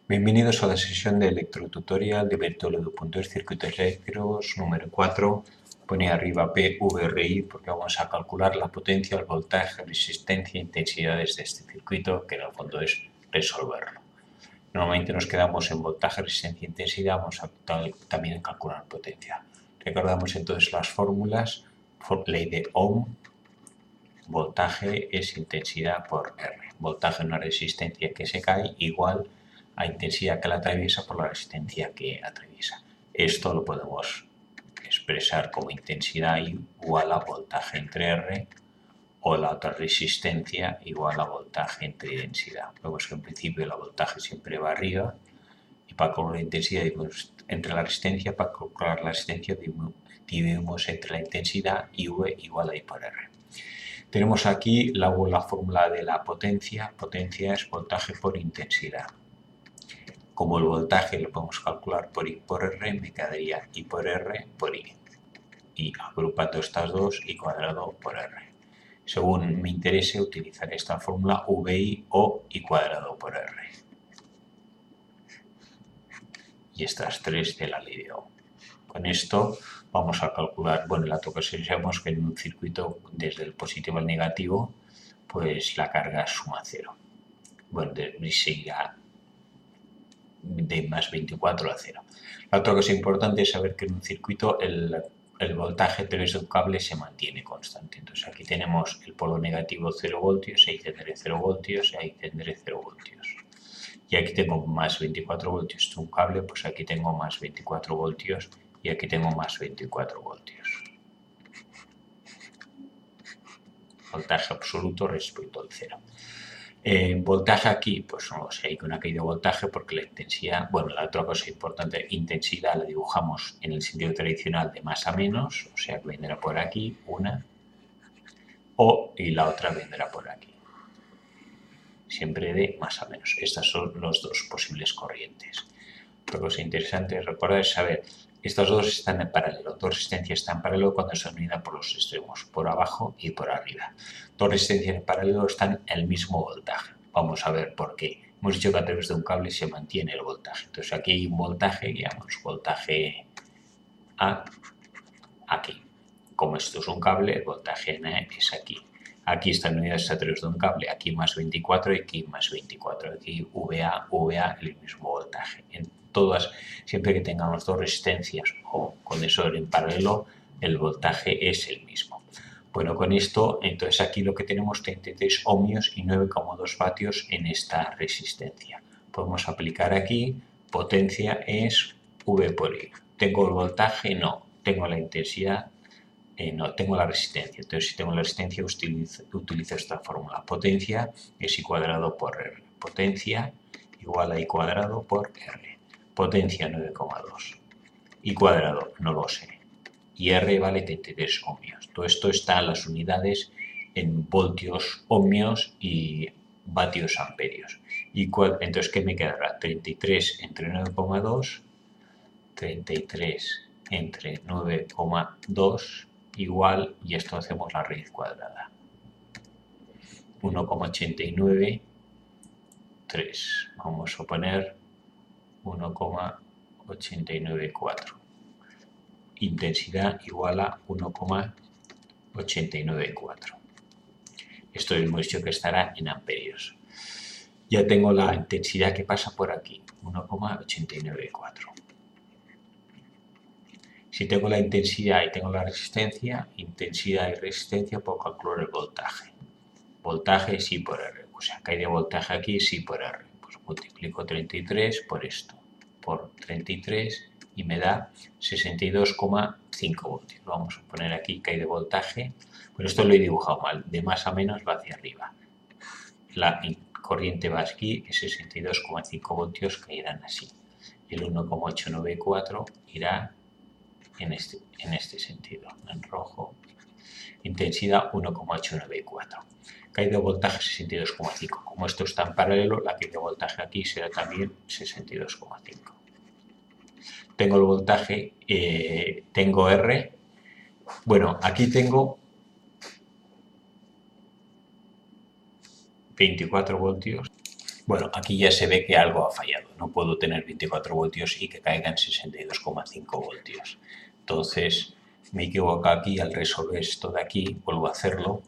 Bienvenidos a la sesión de electrotutorial de Bertoldo.es Circuitos Eléctricos número 4. Pone arriba PVRI porque vamos a calcular la potencia, el voltaje, resistencia e intensidades de este circuito, que en el fondo es resolverlo. Normalmente nos quedamos en voltaje, resistencia e intensidad, vamos a también calcular potencia. Recordamos entonces las fórmulas, ley de Ohm, voltaje es intensidad por R. Voltaje es una resistencia que se cae igual a intensidad que la atraviesa por la resistencia que atraviesa. Esto lo podemos expresar como intensidad igual a voltaje entre R o la otra resistencia igual a voltaje entre densidad. Vemos que en principio la voltaje siempre va arriba y para calcular la intensidad dividimos entre la resistencia, para calcular la resistencia dividimos entre la intensidad y V igual a I por R. Tenemos aquí la fórmula de la potencia. Potencia es voltaje por intensidad. Como el voltaje lo podemos calcular por I por R, me quedaría I por R por I. Y agrupando estas dos, I cuadrado por R. Según me interese, utilizaré esta fórmula VI o I cuadrado por R. Y estas tres de la ley de Ohm. Con esto vamos a calcular, bueno, la toca si sabemos que en un circuito desde el positivo al negativo, pues la carga suma cero. Bueno, seguirá de más 24 a 0. La otra cosa importante es saber que en un circuito el voltaje a través de un cable se mantiene constante. Entonces aquí tenemos el polo negativo 0 voltios, ahí tendré 0 voltios, ahí tendré 0 voltios. Y aquí tengo más 24 voltios de un cable, pues aquí tengo más 24 voltios y aquí tengo más 24 voltios. Voltaje absoluto respecto al cero. Voltaje aquí, pues no lo sé, hay una caída de voltaje porque la intensidad, bueno, la otra cosa importante, intensidad la dibujamos en el sentido tradicional de más a menos, o sea que vendrá por aquí una, y la otra vendrá por aquí. Siempre de más a menos. Estas son los dos posibles corrientes. Otra cosa interesante es recordar es saber, estas dos están en paralelo, dos resistencias están en paralelo cuando se unen por los extremos, por abajo y por arriba. Dos resistencias en paralelo están en el mismo voltaje. Vamos a ver por qué. Hemos dicho que a través de un cable se mantiene el voltaje. Entonces aquí hay un voltaje, digamos, voltaje A, aquí. Como esto es un cable, el voltaje N es aquí. Aquí están unidas a través de un cable, aquí más 24 y aquí más 24. Aquí VA, el mismo voltaje. En todas, siempre que tengamos dos resistencias o condensador en paralelo, el voltaje es el mismo. Bueno, con esto, entonces aquí lo que tenemos 33 ohmios y 9,2 vatios en esta resistencia. Podemos aplicar aquí, potencia es V por I. ¿Tengo el voltaje? No. ¿Tengo la intensidad? No, tengo la resistencia. Entonces, si tengo la resistencia, utilizo esta fórmula. Potencia es I cuadrado por R. Potencia igual a I cuadrado por R. Potencia 9,2. I cuadrado, no lo sé. Y R vale 33 ohmios. Todo esto está en las unidades en voltios ohmios y vatios amperios. Entonces, ¿qué me quedará? 33 entre 9,2, 33 entre 9,2 igual, y esto hacemos la raíz cuadrada. 1,89, 3. Vamos a poner 1,894. Intensidad igual a 1,894. Esto hemos dicho que estará en amperios. Ya tengo la intensidad que pasa por aquí, 1,894. Si tengo la intensidad y tengo la resistencia, intensidad y resistencia, puedo calcular el voltaje. Voltaje es I por R. O sea, que hay de voltaje aquí es I por R. Pues multiplico 33 por esto, por 33 y me da 62,5 voltios. Vamos a poner aquí que hay de voltaje. Pero esto lo he dibujado mal. De más a menos va hacia arriba. La corriente va aquí, es 62,5 voltios que irán así. El 1,894 irá en este sentido, en rojo. Intensidad 1,894. Caída de voltaje 62,5. Como esto está en paralelo, la caída de voltaje aquí será también 62,5. Tengo el voltaje, tengo R. Bueno, aquí tengo 24 voltios Bueno, aquí ya se ve que algo ha fallado. No puedo tener 24 voltios y que caigan 62,5 voltios. Entonces, me equivoco aquí al resolver esto de aquí. Vuelvo a hacerlo.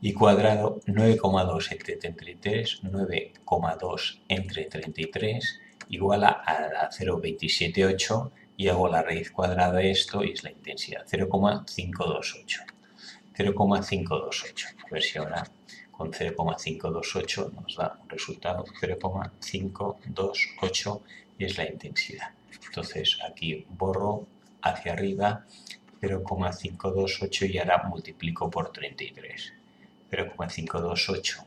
Y cuadrado 9,2 entre 33, 9,2 entre 33 igual a 0,278 y hago la raíz cuadrada de esto y es la intensidad 0,528. 0,528. A ver si ahora con 0,528 nos da un resultado 0,528 y es la intensidad. Entonces aquí borro hacia arriba 0,528 y ahora multiplico por 33. 0,528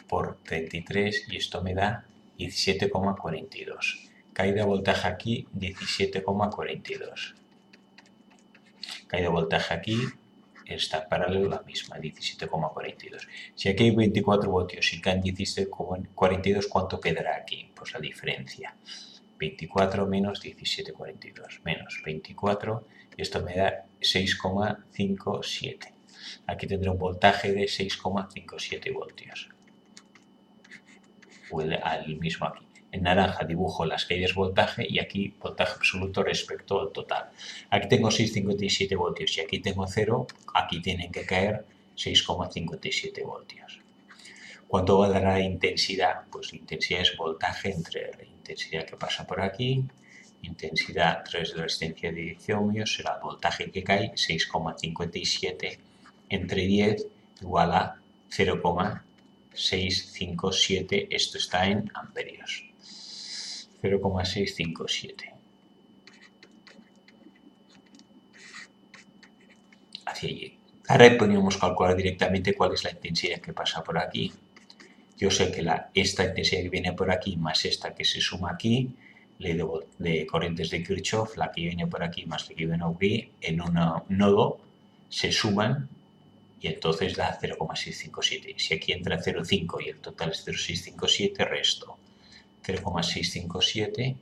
por 33 y esto me da 17,42. Caída de voltaje aquí 17,42. Caída de voltaje aquí está en paralelo la misma, 17,42. Si aquí hay 24 voltios y caen 17,42, ¿cuánto quedará aquí? Pues la diferencia. 24 menos 17,42 menos 24 y esto me da 6,57. Aquí tendré un voltaje de 6,57 voltios. Al mismo aquí. En naranja dibujo las caídas de voltaje y aquí voltaje absoluto respecto al total. Aquí tengo 6,57 voltios y aquí tengo 0. Aquí tienen que caer 6,57 voltios. ¿Cuánto va a dar la intensidad? Pues la intensidad es voltaje entre la intensidad que pasa por aquí. Intensidad 3 de la resistencia de 10 ohmios será el voltaje que cae, 6,57 entre 10 igual a 0,657, esto está en amperios. 0,657. Hacia allí. Ahora podríamos calcular directamente cuál es la intensidad que pasa por aquí. Yo sé que esta intensidad que viene por aquí más esta que se suma aquí, ley de corrientes de Kirchhoff, la que viene por aquí más la que viene aquí, en un nodo se suman y entonces da 0,657. Si aquí entra 0,5 y el total es 0,657, resto 0,657,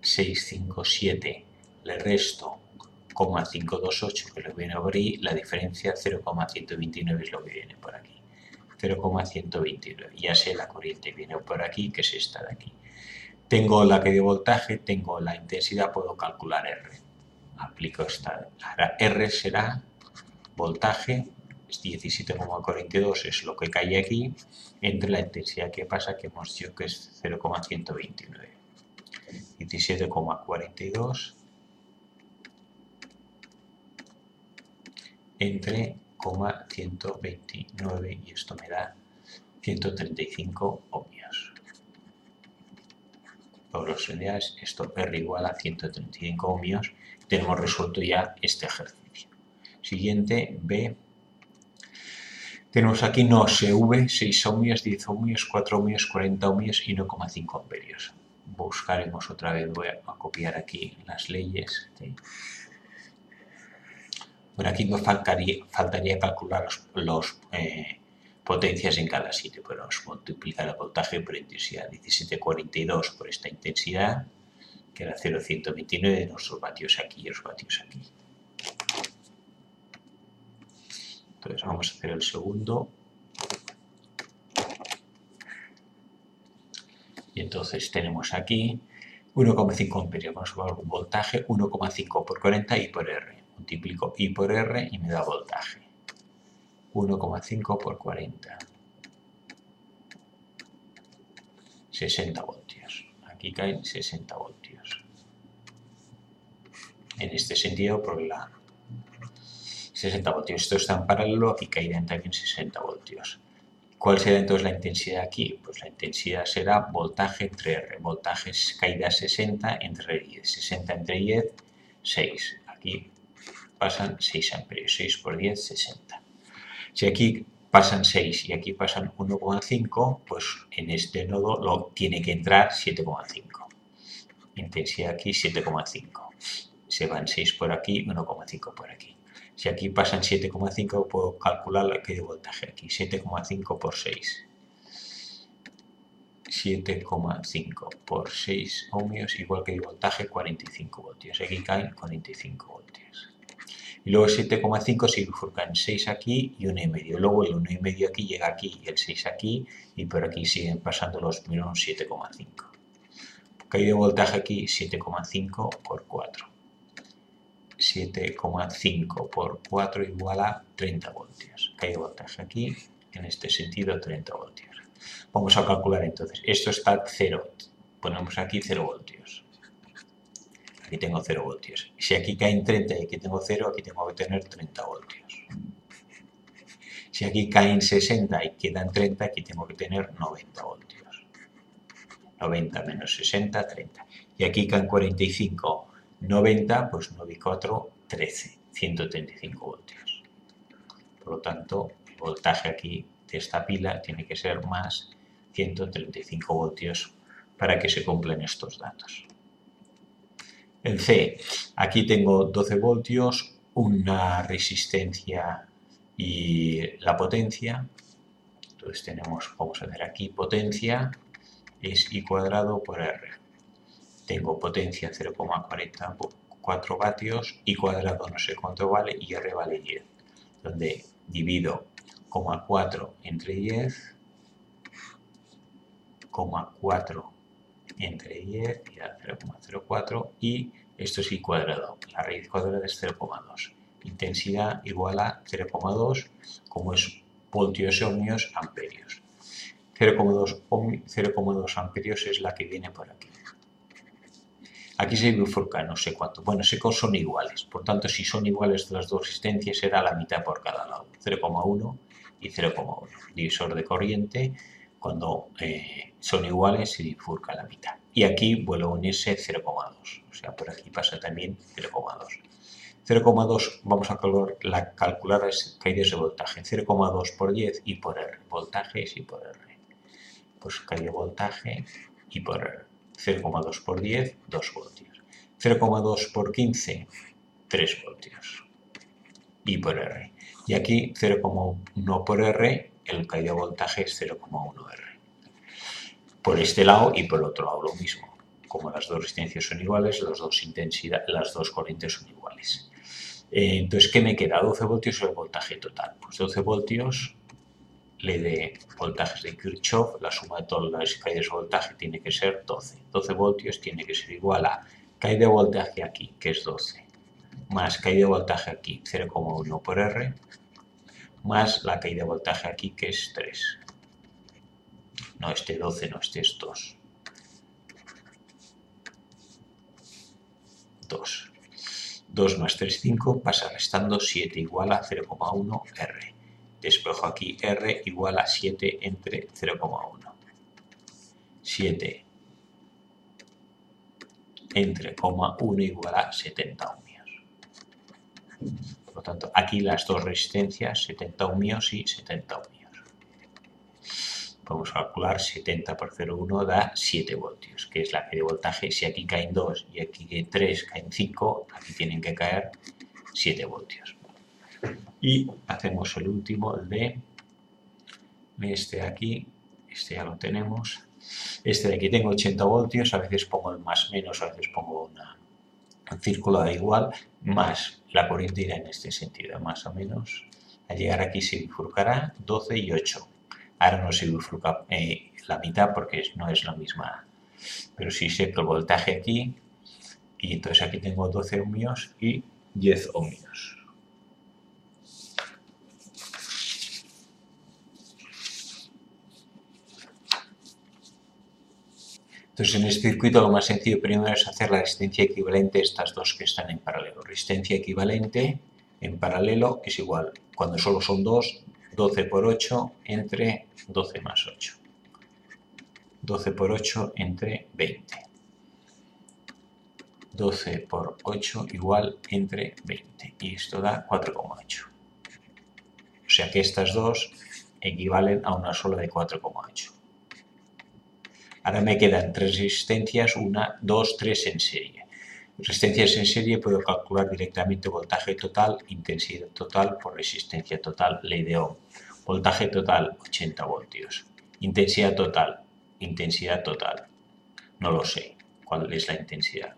657 le resto 0,528 que lo viene a abrir, la diferencia 0,129 es lo que viene por aquí. 0,129. Ya sé la corriente que viene por aquí, que es esta de aquí. Tengo la que de voltaje, tengo la intensidad, puedo calcular R. Aplico esta. Ahora R será voltaje, es 17,42, es lo que cae aquí, entre la intensidad que pasa, que hemos dicho que es 0,129. 17,42 entre 129 y esto me da 135 ohmios. Por las unidades, esto R igual a 135 ohmios. Tenemos resuelto ya este ejercicio. Siguiente, B. Tenemos aquí no CV, 6 ohmios, 10 ohmios, 4 ohmios, 40 ohmios y 1,5 amperios. Buscaremos otra vez, voy a copiar aquí las leyes. ¿Sí? Bueno, aquí me faltaría calcular los potencias en cada sitio, pero vamos a multiplicar el voltaje por intensidad. 17,42 por esta intensidad, que era 0,129, nuestros vatios aquí y los vatios aquí. Entonces vamos a hacer el segundo. Y entonces tenemos aquí 1,5 amperios, vamos a ver un voltaje, 1,5 por 40 I por R. Multiplico I por R y me da voltaje. 1,5 por 40. 60 voltios. Aquí caen 60 voltios. En este sentido, por la 60 voltios. Esto está en paralelo, aquí caerán también 60 voltios. ¿Cuál será entonces la intensidad aquí? Pues la intensidad será voltaje entre R. Voltaje es caída 60 entre 10. 60 entre 10, 6. Aquí pasan 6 amperios. 6 por 10, 60. Si aquí pasan 6 y aquí pasan 1,5, pues en este nodo tiene que entrar 7,5. Intensidad aquí 7,5. Se van 6 por aquí, 1,5 por aquí. Si aquí pasan 7,5, puedo calcular la que de voltaje aquí. 7,5 por 6. 7,5 por 6 ohmios, igual que de voltaje, 45 voltios. Aquí caen 45 voltios. Y luego 7,5 se bifurcan 6 aquí y 1,5. Luego el 1,5 aquí llega aquí y el 6 aquí y por aquí siguen pasando los mismos 7,5. Caída de voltaje aquí 7,5 por 4. 7,5 por 4 igual a 30 voltios. Caída de voltaje aquí, en este sentido 30 voltios. Vamos a calcular entonces. Esto está a 0. Ponemos aquí 0 voltios. Aquí tengo 0 voltios. Si aquí caen 30 y aquí tengo 0, aquí tengo que tener 30 voltios. Si aquí caen 60 y quedan 30, aquí tengo que tener 90 voltios. 90 menos 60, 30. Y aquí caen 45, 90, pues 9 y 4, 13. 135 voltios. Por lo tanto, el voltaje aquí de esta pila tiene que ser más 135 voltios para que se cumplan estos datos. En C, aquí tengo 12 voltios, una resistencia y la potencia. Entonces vamos a ver aquí, potencia es I cuadrado por R. Tengo potencia 0,44 vatios, I cuadrado no sé cuánto vale y R vale 10. Donde divido 0,4 entre 10, 0,4 entre 10 y da 0,04 y esto es I cuadrado, la raíz cuadrada es 0,2. Intensidad igual a 0,2, como es voltios ohmios, amperios. 0,2 amperios es la que viene por aquí. Aquí se bifurca no sé cuánto. Bueno, sé que son iguales. Por tanto, si son iguales las dos resistencias, será la mitad por cada lado. 0,1 y 0,1. Divisor de corriente, cuando son iguales, se bifurca la mitad. Y aquí vuelve a unirse 0,2. O sea, por aquí pasa también 0,2. 0,2 vamos a calcular las caídas de voltaje. 0,2 por 10 y por R. Voltaje es I por R. Pues caída de voltaje I por R. 0,2 por 10, 2 voltios. 0,2 por 15, 3 voltios. I por R. Y aquí 0,1 por R, el caída de voltaje es 0,1 R. Por este lado y por el otro lado lo mismo. Como las dos resistencias son iguales, las dos corrientes son iguales. Entonces, ¿qué me queda? 12 voltios o el voltaje total. Pues 12 voltios, ley de voltajes de Kirchhoff, la suma de todas las caídas de voltaje tiene que ser 12. 12 voltios tiene que ser igual a caída de voltaje aquí, que es 12, más caída de voltaje aquí, 0,1 por R, más la caída de voltaje aquí, que es 3. No, este 12, no, este es 2. 2. 2 más 3, 5, pasa restando 7 igual a 0,1 R. Despejo aquí R igual a 7 entre 0,1. 7 entre 0,1 igual a 70 ohmios. Por lo tanto, aquí las dos resistencias, 70 ohmios y 70 ohmios. Podemos calcular 70 por 0,1 da 7 voltios, que es la caída de voltaje. Si aquí caen 2 y aquí 3 caen 5, aquí tienen que caer 7 voltios. Y hacemos el último, el de este de aquí, este ya lo tenemos. Este de aquí tengo 80 voltios, a veces pongo el más menos, a veces pongo un círculo da igual, más la corriente irá en este sentido, más o menos. Al llegar aquí se bifurcará 12 y 8. Ahora no se bifurca la mitad porque no es la misma, pero sí sé que el voltaje aquí, y entonces aquí tengo 12 ohmios y 10 ohmios. Entonces, en este circuito lo más sencillo primero es hacer la resistencia equivalente a estas dos que están en paralelo. Resistencia equivalente en paralelo es igual, cuando solo son dos, 12 por 8 entre 12 más 8. 12 por 8 entre 20. 12 por 8 igual entre 20. Y esto da 4,8. O sea que estas dos equivalen a una sola de 4,8. Ahora me quedan 3 resistencias, 1, 2, 3 en serie. Resistencias en serie puedo calcular directamente voltaje total, intensidad total por resistencia total, ley de Ohm. Voltaje total, 80 voltios. Intensidad total, no lo sé. ¿Cuál es la intensidad?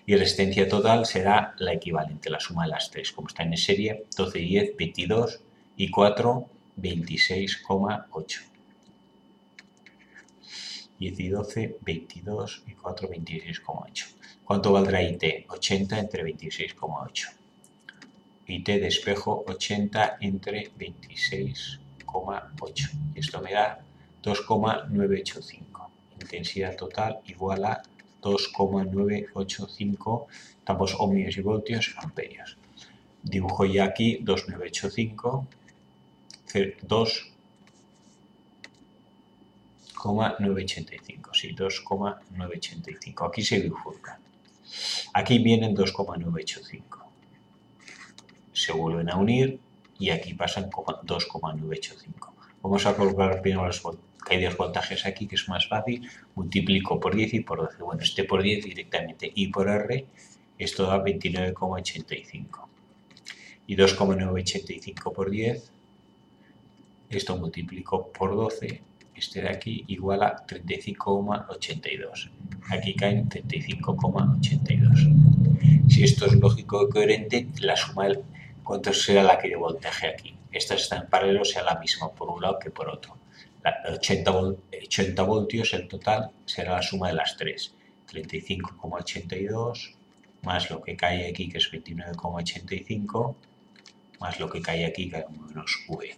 Y resistencia total será la equivalente, la suma de las tres, como está en serie, 12, 10, 22 y 4, 26,8. 10 y 12, 22 y 4, 26,8. ¿Cuánto valdrá IT? 80 entre 26,8. IT de espejo 80 entre 26,8. Esto me da 2,985. Intensidad total igual a 2,985, estamos ohmios y voltios, amperios. Dibujo ya aquí 2,985, 2,985, sí, 2,985. Aquí se bifurcan. Aquí vienen 2,985. Se vuelven a unir y aquí pasan 2,985. Vamos a colocar primero las caídas voltajes aquí, que es más fácil. Multiplico por 10 y por 12. Bueno, este por 10 directamente. Y por R, esto da 29,85. Y 2,985 por 10, esto multiplico por 12, este de aquí igual a 35,82. Aquí caen 35,82. Si esto es lógico y coherente, la suma del cuánto será la que de voltaje aquí. Estas están en paralelo, sea la misma por un lado que por otro. 80 voltios, el total será la suma de las tres. 35,82 más lo que cae aquí, que es 29,85, más lo que cae aquí, que es menos VA.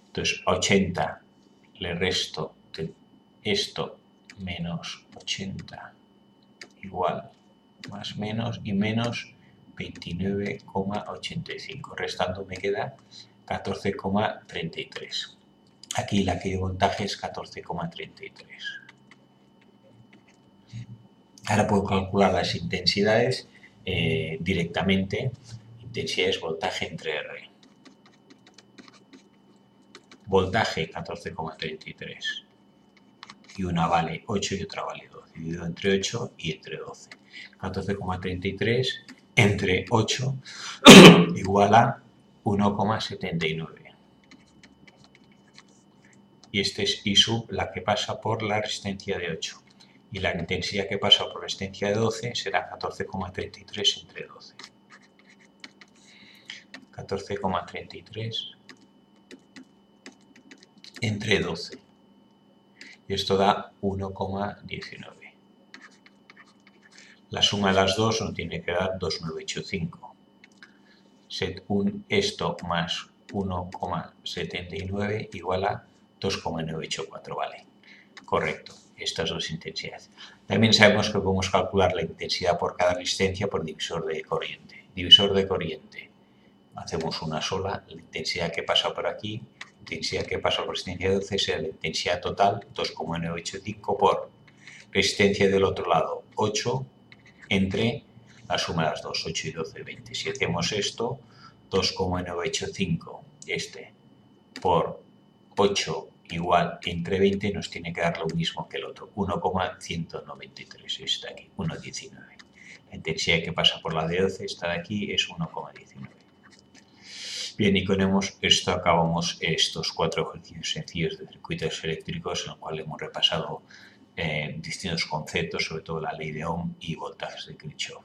Entonces, a 80 le resto esto menos 80 igual más menos y menos 29,85. Restando me queda 14,33. Aquí la que de voltaje es 14,33. Ahora puedo calcular las intensidades directamente. Intensidades voltaje entre R. Voltaje 14,33. Y una vale 8 y otra vale 12. Dividido entre 8 y entre 12. 14,33 entre 8 igual a 1,79. Y este es I sub, la que pasa por la resistencia de 8. Y la intensidad que pasa por la resistencia de 12 será 14,33 entre 12. 14,33 entre 12. Y esto da 1,19. La suma de las dos nos tiene que dar 2,985. Esto más 1,79 igual a 2,984, vale. Correcto, estas dos intensidades. También sabemos que podemos calcular la intensidad por cada resistencia por divisor de corriente. Divisor de corriente. Hacemos una sola, la intensidad que pasa por aquí, intensidad que pasa por resistencia de 12 será la intensidad total, 2,985 por resistencia del otro lado, 8 entre la suma de las dos, 8 y 12, 20. Si hacemos esto, 2,985 por 8 igual entre 20 nos tiene que dar lo mismo que el otro, 1,193, está aquí, 1,19. La intensidad que pasa por la de 12, esta de aquí, es 1,19. Bien, y con esto acabamos estos 4 ejercicios sencillos de circuitos eléctricos en los cuales hemos repasado distintos conceptos, sobre todo la ley de Ohm y voltajes de Kirchhoff.